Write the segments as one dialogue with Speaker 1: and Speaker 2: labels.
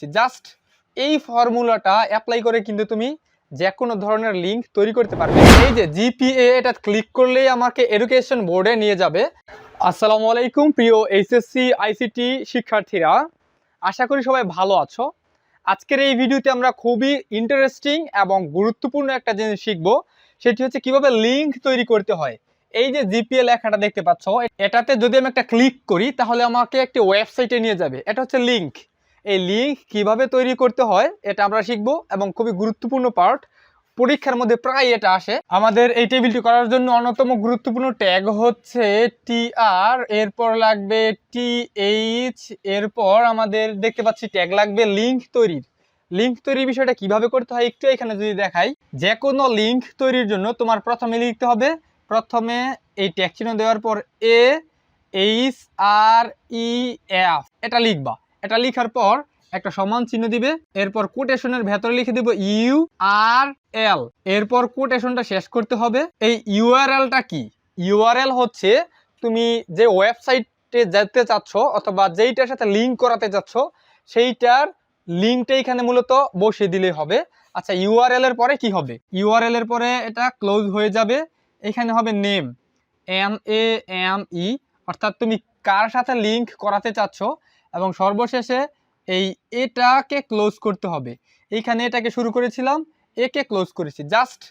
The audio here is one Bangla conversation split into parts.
Speaker 1: করছি। জাস্ট এই ফর্মুলাটা অ্যাপ্লাই করে কিন্তু তুমি যে কোনো ধরনের লিঙ্ক তৈরি করতে পারবে। এই যে জিপিএ, এটা ক্লিক করলেই আমাকে এডুকেশন বোর্ডে নিয়ে যাবে। আসসালামু আলাইকুম প্রিয় এইচএসসি আইসিটি শিক্ষার্থীরা, আশা করি সবাই ভালো আছো। আজকের এই ভিডিওতে আমরা খুবই ইন্টারেস্টিং এবং গুরুত্বপূর্ণ একটা জিনিস শিখবো, সেটি হচ্ছে কিভাবে লিঙ্ক তৈরি করতে হয়। এই যে জিপিএ লেখাটা দেখতে পাচ্ছ, এটাতে যদি আমি একটা ক্লিক করি তাহলে আমাকে একটি ওয়েবসাইটে নিয়ে যাবে। এটা হচ্ছে লিঙ্ক। এই লিঙ্ক কিভাবে তৈরি করতে হয় এটা আমরা শিখবো এবং খুবই গুরুত্বপূর্ণ পার্ট, পরীক্ষার মধ্যে প্রায় এটা আসে। আমাদের এই টেবিলটি করার জন্য অন্যতম গুরুত্বপূর্ণ ট্যাগ হচ্ছে টিআর, এরপর লাগবে টিএইচ, এরপর আমাদের দেখতে পাচ্ছি ট্যাগ লাগবে লিঙ্ক তৈরির। লিঙ্ক তৈরির বিষয়টা কিভাবে করতে হয় একটু এখানে যদি দেখাই, যে কোনো লিঙ্ক তৈরির জন্য তোমার প্রথমে লিখতে হবে, প্রথমে এই ট্যাগ চিহ্ন দেওয়ার পর AHREF এটা লিখবা। এটা লিখার পর একটা সমান চিহ্ন দিবে, এরপর কোটেশনের ভেতরে লিখে দিব URL, এরপর কোটেশনটা শেষ করতে হবে। এই ইউআরএলটা কি? ইউআরএল হচ্ছে তুমি যে ওয়েবসাইটে যেতে চাচ্ছ অথবা যেইটার সাথে লিঙ্ক করাতে চাচ্ছ সেইটার লিঙ্কটা এখানে মূলত বসিয়ে দিলেই হবে। আচ্ছা, ইউআরএল এর পরে কি হবে? ইউআরএল এর পরে এটা ক্লোজ হয়ে যাবে, এখানে হবে নেম, NAME, অর্থাৎ তুমি কার সাথে লিঙ্ক করাতে চাচ্ছ, এবং সর্বশেষে এটাকে ক্লোজ করতে হবে। এইখানে এটাকে শুরু করেছিলাম, একে ক্লোজ করেছি। জাস্ট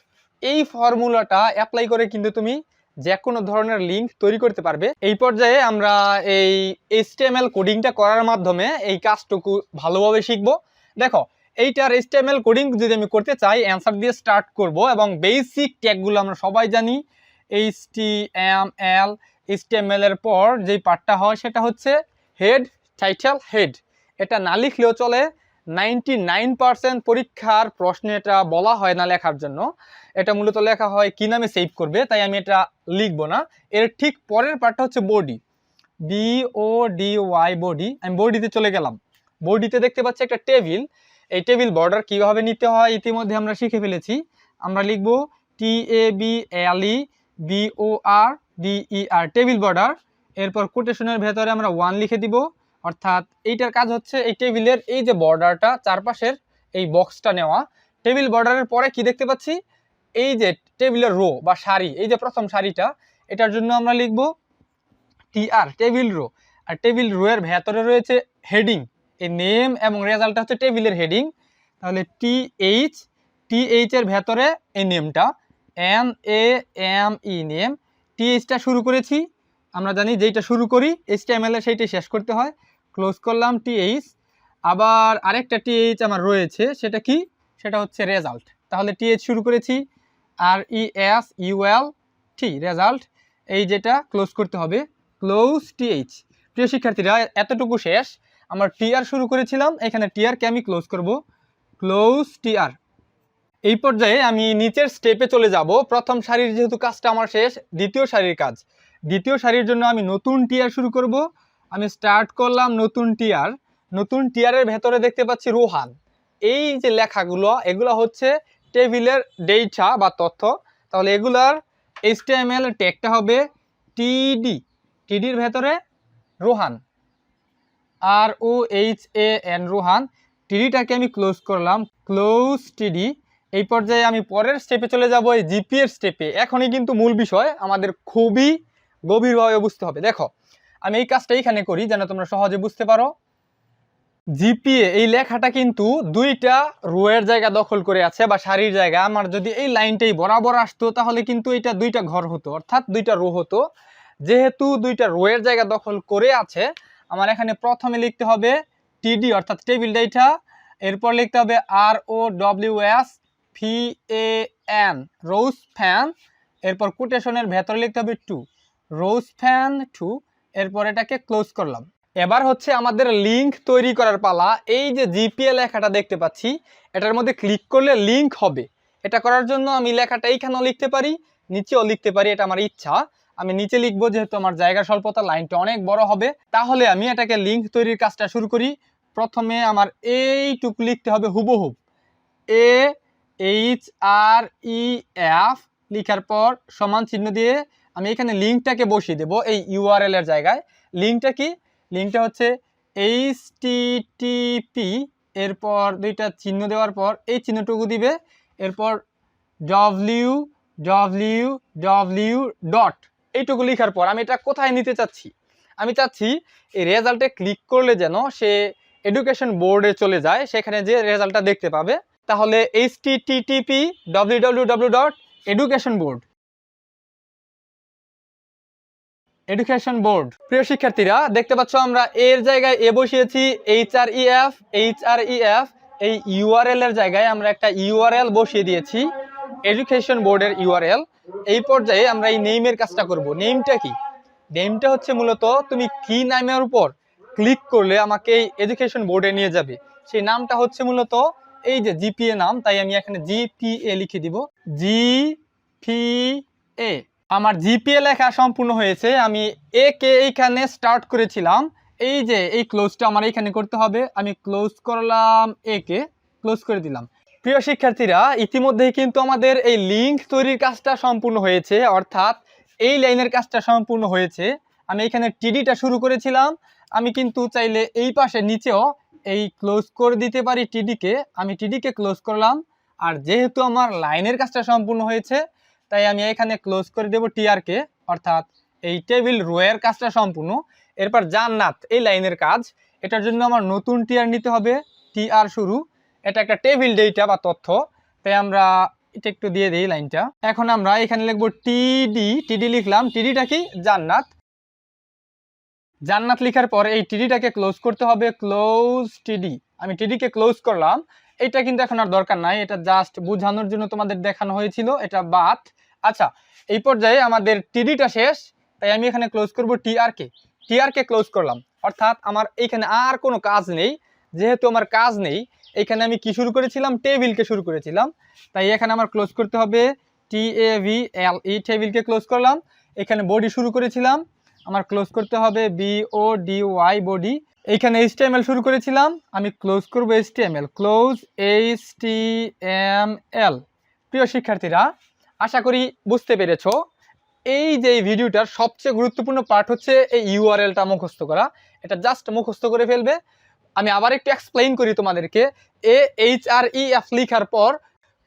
Speaker 1: এই ফর্মুলাটা অ্যাপ্লাই করে কিন্তু তুমি যে কোনো ধরনের লিঙ্ক তৈরি করতে পারবে। এই পর্যায়ে আমরা এই HTML কোডিংটা করার মাধ্যমে এই কাজটুকু ভালোভাবে শিখবো। দেখো, এইটার HTML কোডিং যদি আমি করতে চাই, অ্যান্সার দিয়ে স্টার্ট করব এবং বেসিক ট্যাগগুলো আমরা সবাই জানি। HTML এর পর যেই পার্টটা হয় সেটা হচ্ছে হেড, টাইটেল, হেড। এটা না লিখলেও চলে, 99% পরীক্ষার প্রশ্নে এটা বলা হয় না লেখার জন্য। এটা মূলত লেখা হয় কি নামে সেভ করবে, তাই আমি এটা লিখবো না। এর ঠিক পরের পার্টটা হচ্ছে বডি, BODY, বডি। আমি বডিতে চলে গেলাম। বডিতে দেখতে পাচ্ছি একটা টেবিল। এই টেবিল বর্ডার কিভাবে নিতে হয় ইতিমধ্যে আমরা শিখে ফেলেছি। আমরা লিখবো TABLEBORDER, টেবিল বর্ডার। এরপর কোটেশনের ভেতরে আমরা 1 লিখে দিব, অর্থাৎ এইটার কাজ হচ্ছে এই টেবিলের এই যে বর্ডারটা চারপাশের এই বক্সটা নেওয়া। টেবিল বর্ডারের পরে কি দেখতে পাচ্ছি, এই যে টেবিলের রো বা সারি, এই যে প্রথম সারিটা, এটার জন্য আমরা লিখব TR, টেবিল রো। আর টেবিল রো এর ভেতরে রয়েছে হেডিং, এই নেম এবং রেজাল্টটা হচ্ছে টেবিলের হেডিং। তাহলে TH এর ভেতরে এই নেমটা NAME, নেম। THটা শুরু করেছি, আমরা জানি যেইটা শুরু করি HTML এ সেইটাই শেষ করতে হয়। ক্লোজ করলাম TH। আবার আরেকটা TH আমার রয়েছে, সেটা কি? সেটা হচ্ছে রেজাল্ট। তাহলে TH শুরু করেছি, RESULT, রেজাল্ট। এই যেটা ক্লোজ করতে হবে, ক্লোজ TH। প্রিয় শিক্ষার্থীরা, এতটুকু শেষ। আমরা TR শুরু করেছিলাম, এখানে TRকে আমি ক্লোজ করব, ক্লোজ TR। এই পর্যায়ে আমি নিচের স্টেপে চলে যাব। প্রথম সারির যেহেতু কাজটা আমার শেষ, দ্বিতীয় সারির কাজ। দ্বিতীয় সারির জন্য আমি নতুন TR শুরু করব। আমি স্টার্ট করলাম নতুন TR। নতুন TR-এর ভেতরে দেখতে পাচ্ছি রোহান। এই যে লেখাগুলো, এগুলো হচ্ছে টেবিলের ডেটা বা তথ্য। তাহলে এগুলার HTML ট্যাগটা হবে TDর ভেতরে রোহান, ROHAN, রোহান। TDটাকে আমি ক্লোজ করলাম, ক্লোজ TD। এই পর্যায়ে আমি পরের স্টেপে চলে যাব, এই জিপিএর স্টেপে। এখনই কিন্তু মূল বিষয় আমাদের খুবই গভীরভাবে বুঝতে হবে। দেখো, আমি এই কাজটা এইখানে করি যেন তোমরা সহজে বুঝতে পারো। জিপিএ এই লেখাটা কিন্তু দুইটা রোয়ের জায়গা দখল করে আছে বা সারির জায়গা। আমার যদি এই লাইনটাই বরাবর আসতো তাহলে কিন্তু এটা দুইটা ঘর হতো, অর্থাৎ দুইটা রো হতো। যেহেতু দুইটা রোয়ের জায়গা দখল করে আছে, আমার এখানে প্রথমে লিখতে হবে TD, অর্থাৎ টেবিল ডেটা। এরপর লিখতে হবে ROWSFAN, রোজ ফ্যান। এরপর কোটেশনের ভেতরে লিখতে হবে 2, রোজ ফ্যান 2। এরপর এটাকে ক্লোজ করলাম। এবার হচ্ছে আমাদের লিঙ্ক তৈরি করার পালা। এই যে জিপিএ লেখাটা দেখতে পাচ্ছি, এটার মধ্যে ক্লিক করলে লিঙ্ক হবে। এটা করার জন্য আমি লেখাটা এইখানেও লিখতে পারি, নিচেও লিখতে পারি, এটা আমার ইচ্ছা। আমি নিচে লিখবো যেহেতু আমার জায়গা স্বল্পতা, লাইনটা অনেক বড় হবে। তাহলে আমি এটাকে লিঙ্ক তৈরির কাজটা শুরু করি। প্রথমে আমার এইটুকু লিখতে হবে হুবহুব, AHREF লিখার পর সমান চিহ্ন দিয়ে আমি এখানে লিঙ্কটাকে বসিয়ে দেব এই ইউআরএল এর জায়গায়। লিঙ্কটা কি? লিঙ্কটা হচ্ছে HTTP এরপর দুইটা চিহ্ন দেওয়ার পর এই চিহ্নটুকু দিবে, এরপর ডব্লিউ ডব্লিউ ডব্লিউ ডট এইটুকু লেখার পর আমি এটা কোথায় নিতে চাচ্ছি, আমি চাচ্ছি এই রেজাল্টে ক্লিক করলে যেন সে এডুকেশন বোর্ডে চলে যায়, সেখানে যে রেজাল্টটা দেখতে পাবে। তাহলে http www.education board। প্রিয় শিক্ষার্থীরা দেখতে পাচ্ছ আমরা এর জায়গায় এ বসিয়েছি href এই ইউআরএল এর জায়গায় আমরা একটা ইউআরএল বসিয়ে দিয়েছি, এডুকেশন বোর্ডের ইউআরএল। এই পর্যায়ে আমরা এই নেইমের কাজটা করব। নেইমটা কি? নেইমটা হচ্ছে মূলত তুমি কি নামের উপর ক্লিক করলে আমাকে এই এডুকেশন বোর্ডে নিয়ে যাবে, সেই নামটা হচ্ছে মূলত এই যে জিপিএ নাম, তাই আমি এখানে জিপিএ লিখে দিব। জিপিএ আমার জিপিএ লেখা সম্পূর্ণ হয়েছে। আমি এ কে এইখানে স্টার্ট করেছিলাম, এই যে এই ক্লোজটা আমার এইখানে করতে হবে, আমি ক্লোজ করলাম, এ কে ক্লোজ করে দিলাম। প্রিয় শিক্ষার্থীরা ইতিমধ্যেই কিন্তু আমাদের এই লিঙ্ক তৈরির কাজটা সম্পূর্ণ হয়েছে, অর্থাৎ এই লাইনের কাজটা সম্পূর্ণ হয়েছে। আমি এখানে টিডিটা শুরু করেছিলাম, আমি কিন্তু চাইলে এই পাশে নিচেও এই ক্লোজ করে দিতে পারি টিডিকে, আমি টিডিকে ক্লোজ করলাম। আর যেহেতু আমার লাইনের কাজটা সম্পূর্ণ হয়েছে তাই আমি এখানে ক্লোজ করে দেব টিআরকে, অর্থাৎ এই টেবিল রোয়ের কাজটা সম্পূর্ণ। এরপর জান্নাত এই লাইনের কাজ, এটার জন্য আমার নতুন টিআর নিতে হবে, টিআর শুরু, এটা একটা টেবিল ডেটা বা তথ্য, তাই আমরা এটা একটু দিয়ে দিই লাইনটা। এখন আমরা এখানে লিখবো টিডি লিখলাম, টিডিটা কি? জান্নাত। জান্নাত লেখার পর এই টিডিটাকে ক্লোজ করতে হবে, ক্লোজ টিডি, আমি টিডিকে ক্লোজ করলাম। এটা কিন্তু এখন আর দরকার নাই, এটা জাস্ট বোঝানোর জন্য তোমাদের দেখানো হয়েছিল, এটা বাদ। আচ্ছা, এই পর্যায়ে আমাদের টিডিটা শেষ, তাই আমি এখানে ক্লোজ করব টিআরকে ক্লোজ করলাম, অর্থাৎ আমার এইখানে আর কোনো কাজ নেই। যেহেতু আমার কাজ নেই, এখানে আমি কি শুরু করেছিলাম? টেবিলকে শুরু করেছিলাম, তাই এখানে আমার ক্লোজ করতে হবে TAVL, এই টেবিলকে ক্লোজ করলাম। এখানে বডি শুরু করেছিলাম, আমার ক্লোজ করতে হবে BODY বডি। এইখানে HTML শুরু করেছিলাম, আমি ক্লোজ করব HTML, ক্লোজ HTML। প্রিয় শিক্ষার্থীরা আশা করি বুঝতে পেরেছো। এই যে এই ভিডিওটার সবচেয়ে গুরুত্বপূর্ণ পার্ট হচ্ছে এই ইউআরএলটা মুখস্থ করা, এটা জাস্ট মুখস্থ করে ফেলবে। আমি আবার একটু এক্সপ্লেইন করি তোমাদেরকে। AHREF লেখার পর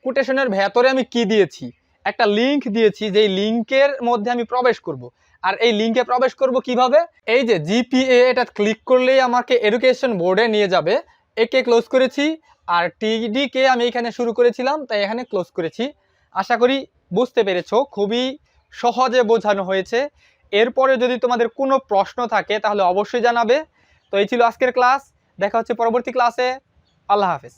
Speaker 1: কোটেশনের ভেতরে আমি কি দিয়েছি? একটা লিঙ্ক দিয়েছি, যেই লিঙ্কের মধ্যে আমি প্রবেশ করব। আর এই লিঙ্কে প্রবেশ করব কিভাবে? এই যে জিপিএ, এটা ক্লিক করলেই আমাকে এডুকেশন বোর্ডে নিয়ে যাবে। একে ক্লোজ করেছি, আর টিডিকে আমি এখানে শুরু করেছিলাম, তাই এখানে ক্লোজ করেছি। আশা করি বুঝতে পেরেছো, খুবই সহজে বোঝানো হয়েছে। এরপরে যদি তোমাদের কোনো প্রশ্ন থাকে তাহলে অবশ্যই জানাবে। তো এই ছিল আজকের ক্লাস, দেখা হচ্ছে পরবর্তী ক্লাসে। আল্লাহ হাফেজ।